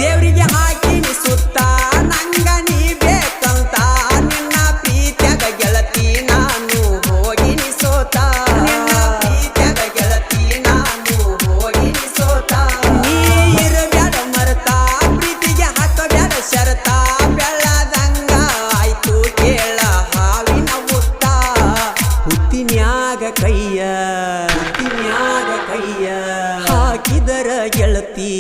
ದೇವರಿಗೆ ಹಾಕಿನಿ ಸುತ್ತ ನಂಗ ನೀ ಬೇಕಂತ ನಿನ್ನ ಪ್ರೀತ್ಯಾಗ ಗೆಳತಿ ನಾನು ಹೋಗಿನಿ ಸೋತ ನಿನ್ನ ಪ್ರೀತ್ಯಾಗ ಗೆಳತಿ ನಾನು ಹೋಗಿನಿ ಸೋತ ನೀ ಇರಬ್ಯಾಡ ಮರತ ಪ್ರೀತಿಗೆ ಹಾಕಬ್ಯಾಡ ಶರತ ಬೆಳ್ಳದಂಗ ಆಯ್ತು ಕೇಳ ಹಾವಿನ ಮುತ್ತ ಹುತ್ತಿನ್ಯಾಗ ಕೈಯ ಹಾಕಿದರ ಗೆಳತಿ